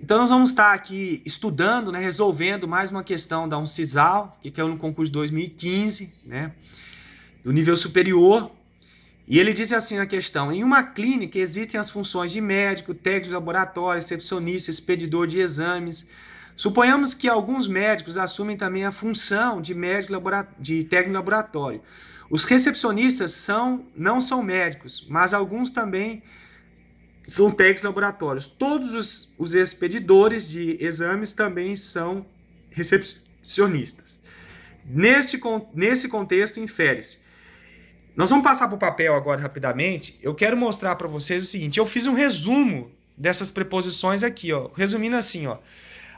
Então nós vamos estar aqui estudando, né, resolvendo mais uma questão da Uncisal, que caiu no concurso de 2015, né, do nível superior. E ele diz assim na questão: em uma clínica existem as funções de médico, técnico de laboratório, recepcionista, expedidor de exames. Suponhamos que alguns médicos assumem também a função de de técnico de laboratório. Os recepcionistas não são médicos, mas alguns também são técnicos de laboratórios. Todos os expedidores de exames também são recepcionistas. Nesse contexto, infere-se. Nós vamos passar para o papel agora rapidamente. Eu quero mostrar para vocês o seguinte: eu fiz um resumo dessas preposições aqui, ó, resumindo assim, ó.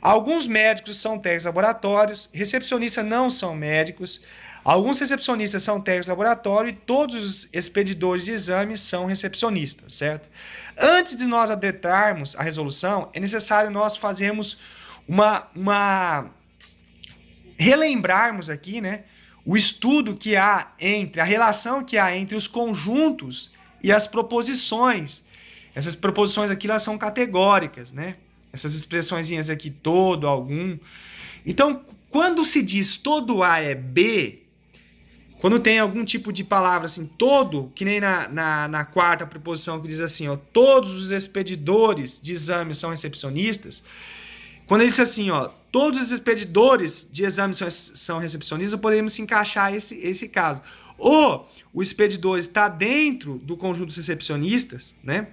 Alguns médicos são técnicos de laboratórios, recepcionistas não são médicos, alguns recepcionistas são técnicos de laboratório e todos os expedidores de exames são recepcionistas, certo? Antes de nós adentrarmos a resolução, é necessário nós fazermos relembrarmos aqui, né, o estudo que há a relação que há entre os conjuntos e as proposições. Essas proposições aqui, elas são categóricas, né? Essas expressõezinhas aqui, todo, algum. Então, quando se diz todo A é B, quando tem algum tipo de palavra assim, todo, que nem na quarta preposição que diz assim, ó, todos os expedidores de exames são recepcionistas, quando ele diz assim, ó, todos os expedidores de exames são recepcionistas, podemos se encaixar esse caso. Ou o expedidor está dentro do conjunto dos recepcionistas, né?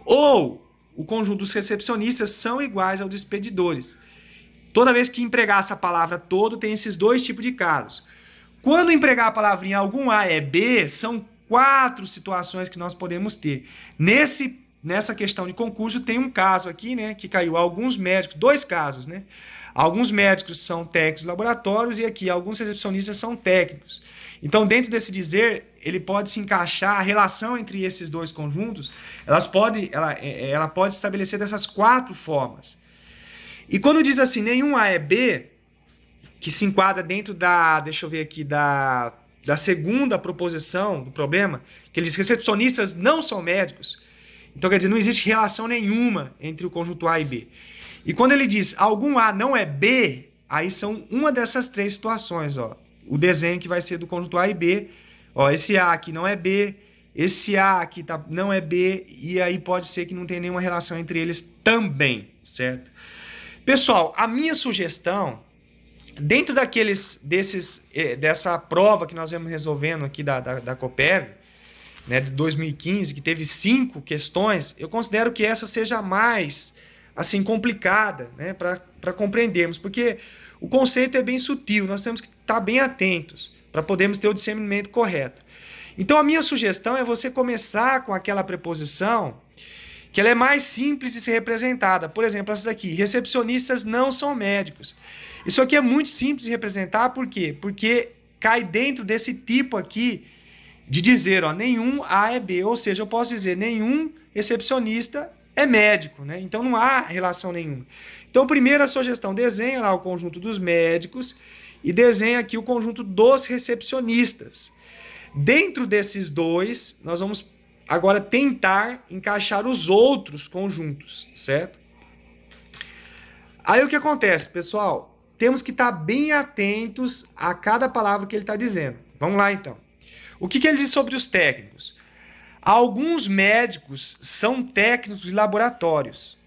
Ou o conjunto dos recepcionistas são iguais ao dos expedidores. Toda vez que empregar essa palavra todo, tem esses dois tipos de casos. Quando empregar a palavrinha algum A é B, são 4 situações que nós podemos ter. Nessa questão de concurso, tem um caso aqui, né, que caiu alguns médicos, 2 casos, né? Alguns médicos são técnicos de laboratórios e aqui alguns recepcionistas são técnicos. Então, dentro desse dizer, ele pode se encaixar, a relação entre esses dois conjuntos, ela pode se estabelecer dessas 4 formas. E quando diz assim, nenhum A é B, que se enquadra dentro deixa eu ver aqui, da segunda proposição do problema, que ele diz recepcionistas não são médicos. Então, quer dizer, não existe relação nenhuma entre o conjunto A e B. E quando ele diz algum A não é B, aí são uma dessas 3 situações, ó. O desenho que vai ser do conjunto A e B, ó, esse A aqui não é B, esse A aqui não é B, e aí pode ser que não tenha nenhuma relação entre eles também, certo? Pessoal, a minha sugestão, dentro dessa prova que nós vamos resolvendo aqui da Coppev, né, de 2015, que teve 5 questões, eu considero que essa seja a mais assim, complicada, né, para compreendermos, porque o conceito é bem sutil, nós temos que estar bem atentos para podermos ter o discernimento correto. Então, a minha sugestão é você começar com aquela preposição que ela é mais simples de ser representada. Por exemplo, essas aqui, recepcionistas não são médicos. Isso aqui é muito simples de representar, por quê? Porque cai dentro desse tipo aqui de dizer, ó, nenhum A é B, ou seja, eu posso dizer nenhum recepcionista é médico, né? Então não há relação nenhuma. Então, primeira sugestão, desenha lá o conjunto dos médicos e desenha aqui o conjunto dos recepcionistas. Dentro desses dois, nós vamos agora tentar encaixar os outros conjuntos, certo? Aí o que acontece, pessoal? Temos que estar bem atentos a cada palavra que ele está dizendo. Vamos lá, então. O que ele diz sobre os técnicos? Alguns médicos são técnicos de laboratórios.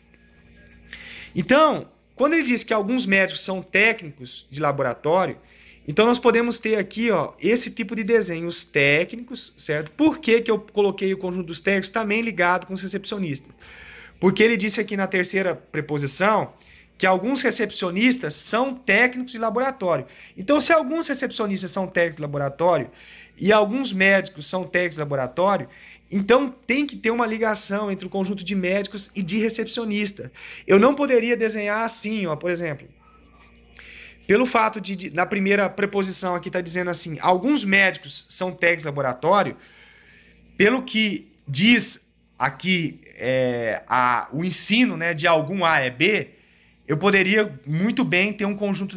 Então, quando ele diz que alguns médicos são técnicos de laboratório, então nós podemos ter aqui, ó, esse tipo de desenho, os técnicos, certo? Por que eu coloquei o conjunto dos técnicos também ligado com os recepcionistas? Porque ele disse aqui na terceira preposição que alguns recepcionistas são técnicos de laboratório. Então, se alguns recepcionistas são técnicos de laboratório e alguns médicos são técnicos de laboratório, então tem que ter uma ligação entre o conjunto de médicos e de recepcionista. Eu não poderia desenhar assim, ó, por exemplo, pelo fato de na primeira preposição aqui está dizendo assim, alguns médicos são técnicos de laboratório, pelo que diz aqui o ensino, né, de algum A é B, eu poderia muito bem ter um conjunto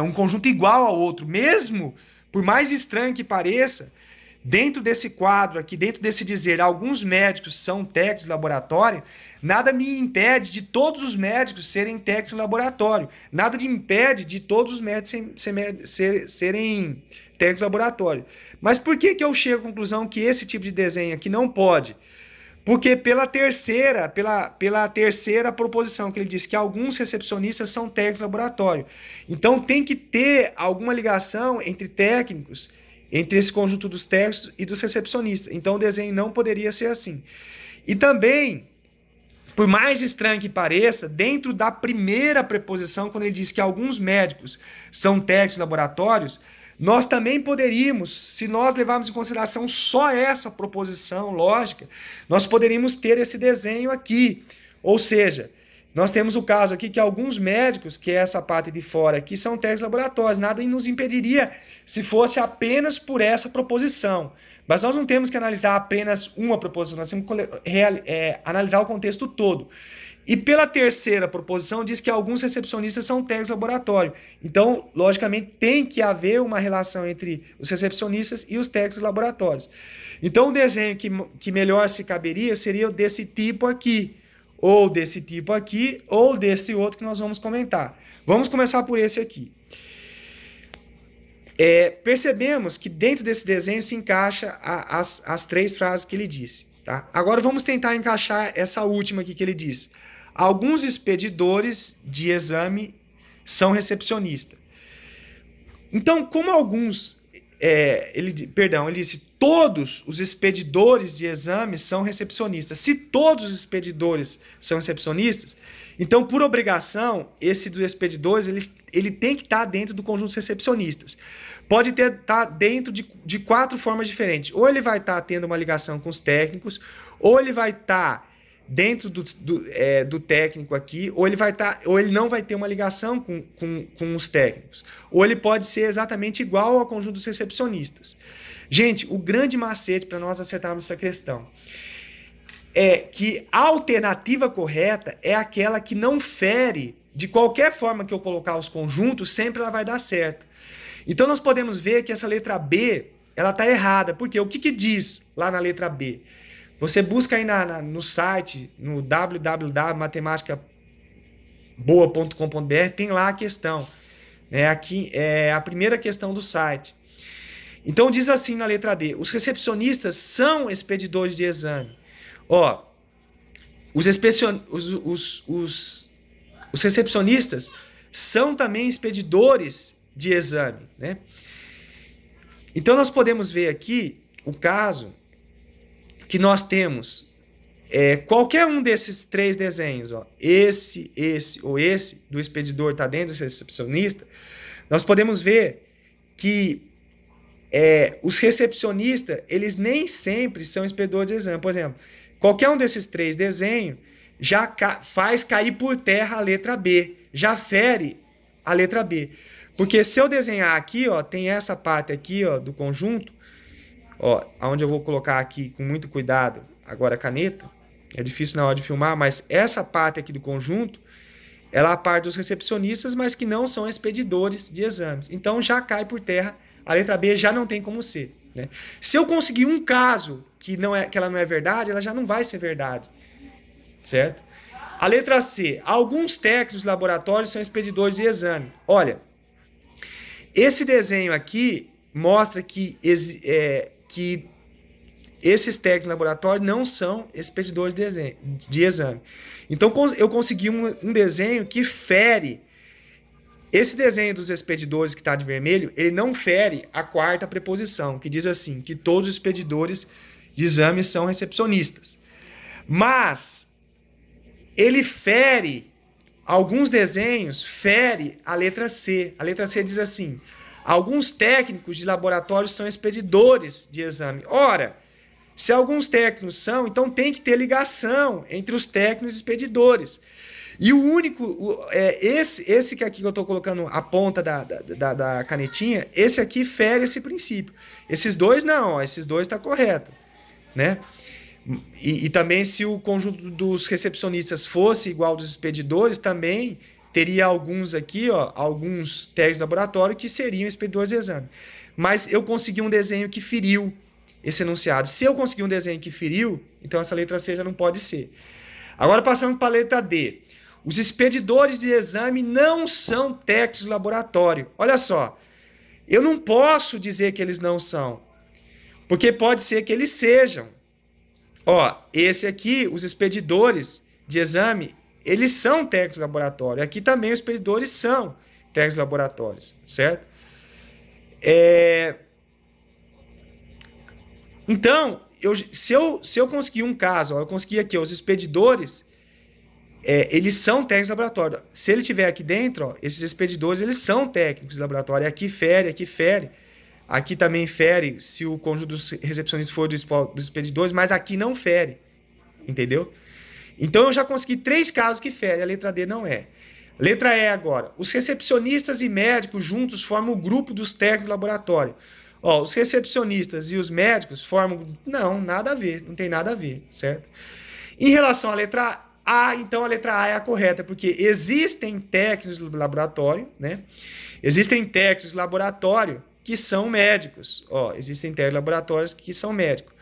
um conjunto igual ao outro, mesmo por mais estranho que pareça, dentro desse quadro aqui, dentro desse dizer, alguns médicos são técnicos de laboratório, nada me impede de todos os médicos serem técnicos de laboratório. Nada me impede de todos os médicos serem técnicos de laboratório. Mas por que eu chego à conclusão que esse tipo de desenho aqui não pode? Porque pela terceira proposição que ele diz que alguns recepcionistas são técnicos de laboratório. Então tem que ter alguma ligação entre técnicos, entre esse conjunto dos técnicos e dos recepcionistas. Então o desenho não poderia ser assim. E também, por mais estranho que pareça, dentro da primeira preposição, quando ele diz que alguns médicos são técnicos de laboratórios, nós também poderíamos, se nós levarmos em consideração só essa proposição lógica, nós poderíamos ter esse desenho aqui. Ou seja, nós temos o caso aqui que alguns médicos, que é essa parte de fora aqui, são técnicos laboratórios. Nada nos impediria se fosse apenas por essa proposição. Mas nós não temos que analisar apenas uma proposição, nós temos que analisar o contexto todo. E pela terceira proposição diz que alguns recepcionistas são técnicos de laboratório. Então, logicamente, tem que haver uma relação entre os recepcionistas e os técnicos de laboratórios. Então, o desenho que melhor se caberia seria desse tipo aqui, ou desse tipo aqui, ou desse outro que nós vamos comentar. Vamos começar por esse aqui. Percebemos que dentro desse desenho se encaixa as três frases que ele disse. Tá? Agora vamos tentar encaixar essa última aqui que ele disse. Alguns expedidores de exame são recepcionistas. Então, como alguns... ele disse todos os expedidores de exame são recepcionistas. Se todos os expedidores são recepcionistas, então, por obrigação, esse dos expedidores ele tem que estar dentro do conjunto dos recepcionistas. Pode estar dentro de quatro formas diferentes. Ou ele vai estar tendo uma ligação com os técnicos, ou ele vai estar dentro do técnico aqui, ou ele não vai ter uma ligação com os técnicos. Ou ele pode ser exatamente igual ao conjunto dos recepcionistas. Gente, o grande macete para nós acertarmos essa questão é que a alternativa correta é aquela que não fere, de qualquer forma que eu colocar os conjuntos, sempre ela vai dar certo. Então nós podemos ver que essa letra B, ela está errada. Por quê? O que diz lá na letra B? Você busca aí no site, no www.matematicaboa.com.br, tem lá a questão. Aqui é a primeira questão do site. Então diz assim na letra B, os recepcionistas são expedidores de exame. Os recepcionistas são também expedidores de exame, né? Então nós podemos ver aqui o caso que nós temos qualquer um desses três desenhos, esse ou esse do expedidor está dentro do recepcionista, nós podemos ver que os recepcionistas, eles nem sempre são expedidores de exame. Por exemplo, qualquer um desses três desenhos já faz cair por terra a letra B, já fere a letra B. Porque se eu desenhar aqui, tem essa parte aqui, do conjunto, onde eu vou colocar aqui com muito cuidado, agora a caneta, é difícil na hora de filmar, mas essa parte aqui do conjunto, ela é a parte dos recepcionistas, mas que não são expedidores de exames. Então já cai por terra, a letra B já não tem como ser. Né? Se eu conseguir um caso que ela não é verdade, ela já não vai ser verdade. Certo? A letra C. Alguns técnicos de laboratório são expedidores de exame. Olha, esse desenho aqui mostra que esses técnicos de laboratório não são expedidores de exame. Então, eu consegui um desenho que fere. Esse desenho dos expedidores que está de vermelho, ele não fere a quarta preposição, que diz assim, que todos os expedidores de exame são recepcionistas. Mas ele fere, alguns desenhos fere a letra C. A letra C diz assim, alguns técnicos de laboratório são expedidores de exame. Ora, se alguns técnicos são, então tem que ter ligação entre os técnicos e expedidores. E o único, esse que aqui que eu estou colocando a ponta da canetinha, esse aqui fere esse princípio. Esses dois não, esses dois está correto. Né? E também se o conjunto dos recepcionistas fosse igual ao dos expedidores, também teria alguns aqui, alguns técnicos de laboratório que seriam expedidores de exame. Mas eu consegui um desenho que feriu esse enunciado. Se eu conseguir um desenho que feriu, então essa letra C já não pode ser. Agora passando para a letra D. Os expedidores de exame não são técnicos de laboratório. Olha só, eu não posso dizer que eles não são, porque pode ser que eles sejam. Ó, esse aqui, os expedidores de exame, eles são técnicos de laboratório. Aqui também os expedidores são técnicos de laboratórios, certo? Então, se eu conseguir um caso, ó, eu consegui aqui, ó, os expedidores, eles são técnicos de laboratório. Se ele estiver aqui dentro, ó, esses expedidores, eles são técnicos de laboratório. Aqui fere, aqui fere. Aqui também fere se o conjunto dos recepcionistas for dos expedidores, mas aqui não fere. Entendeu? Então, eu já consegui 3 casos que fere. A letra D não é. Letra E agora. Os recepcionistas e médicos juntos formam o grupo dos técnicos de laboratório. Ó, os recepcionistas e os médicos formam... Não, nada a ver. Não tem nada a ver, certo? Em relação à letra A, então a letra A é a correta, porque existem técnicos de laboratório, né? Existem técnicos de laboratório que são médicos. Ó, existem técnicos de laboratórios que são médicos.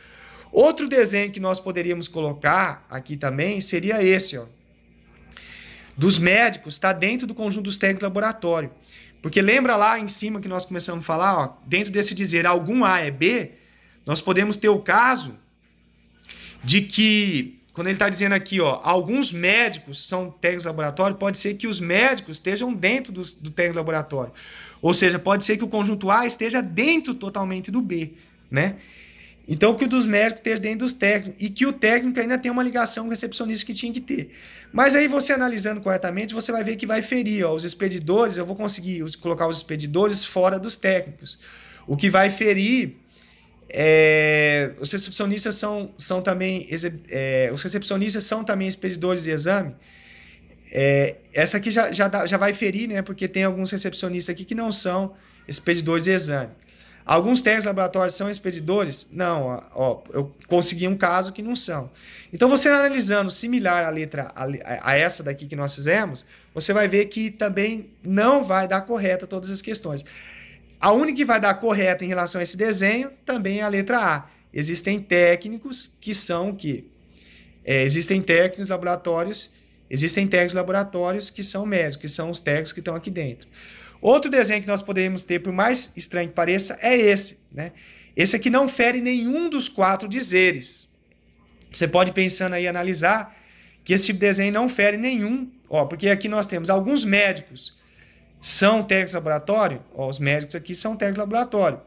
Outro desenho que nós poderíamos colocar aqui também seria esse, ó. Dos médicos, está dentro do conjunto dos técnicos de laboratório. Porque lembra lá em cima que nós começamos a falar, ó, dentro desse dizer algum A é B, nós podemos ter o caso de que, quando ele está dizendo aqui, ó, alguns médicos são técnicos de laboratório, pode ser que os médicos estejam dentro do técnico de laboratório. Ou seja, pode ser que o conjunto A esteja dentro totalmente do B, né? Então, que o dos médicos esteja dentro dos técnicos e que o técnico ainda tem uma ligação com o recepcionista que tinha que ter. Mas aí você analisando corretamente, você vai ver que vai ferir, ó, os expedidores, eu vou conseguir colocar os expedidores fora dos técnicos. O que vai ferir, os recepcionistas são também expedidores de exame. Essa aqui já vai ferir, né? Porque tem alguns recepcionistas aqui que não são expedidores de exame. Alguns técnicos de laboratório são expedidores? Não, ó, eu consegui um caso que não são. Então, você analisando similar a letra a essa daqui que nós fizemos, você vai ver que também não vai dar correta todas as questões. A única que vai dar correta em relação a esse desenho também é a letra A. Existem técnicos que são o quê? Existem técnicos de laboratórios que são médicos, que são os técnicos que estão aqui dentro. Outro desenho que nós poderíamos ter, por mais estranho que pareça, é esse, né? Esse aqui não fere nenhum dos 4 dizeres. Você pode pensando aí, analisar, que esse tipo de desenho não fere nenhum, ó, porque aqui nós temos alguns médicos são técnicos de laboratório, ó, os médicos aqui são técnicos de laboratório.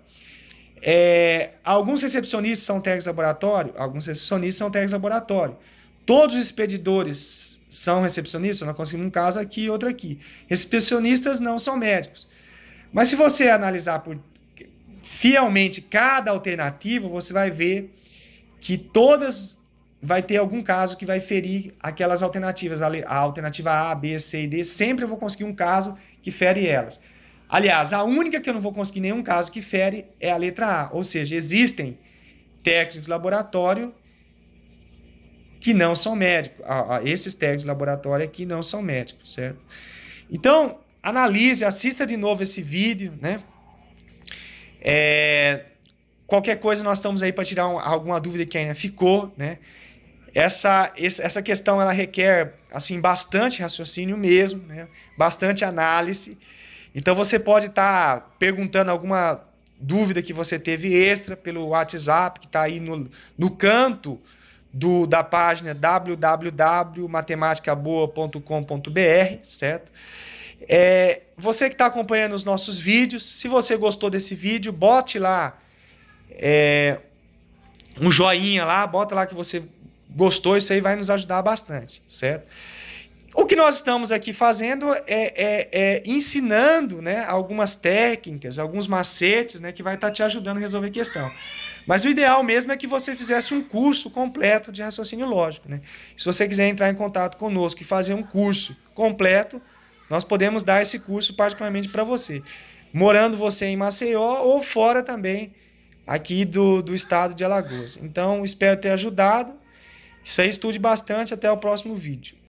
Alguns recepcionistas são técnicos de laboratório, alguns recepcionistas são técnicos de laboratório. Todos os expedidores são recepcionistas, nós conseguimos um caso aqui e outro aqui. Recepcionistas não são médicos. Mas se você analisar fielmente cada alternativa, você vai ver que todas vai ter algum caso que vai ferir aquelas alternativas. A alternativa A, B, C e D, sempre eu vou conseguir um caso que fere elas. Aliás, a única que eu não vou conseguir nenhum caso que fere é a letra A. Ou seja, existem técnicos de laboratório que não são médicos. Esses técnicos de laboratório aqui não são médicos, certo? Então, analise, assista de novo esse vídeo, né? Qualquer coisa nós estamos aí para tirar alguma dúvida que ainda ficou, né? Essa questão ela requer assim bastante raciocínio mesmo, né? Bastante análise. Então você pode estar perguntando alguma dúvida que você teve extra pelo WhatsApp que está aí no canto da página www.matematicaboa.com.br, certo? Você que está acompanhando os nossos vídeos, se você gostou desse vídeo, bote lá um joinha lá, bota lá que você gostou, isso aí vai nos ajudar bastante, certo? O que nós estamos aqui fazendo ensinando, né, algumas técnicas, alguns macetes, né, que vai estar te ajudando a resolver a questão. Mas o ideal mesmo é que você fizesse um curso completo de raciocínio lógico, né? Se você quiser entrar em contato conosco e fazer um curso completo, nós podemos dar esse curso particularmente para você, morando você em Maceió ou fora também aqui do estado de Alagoas. Então, espero ter ajudado. Isso aí, estude bastante. Até o próximo vídeo.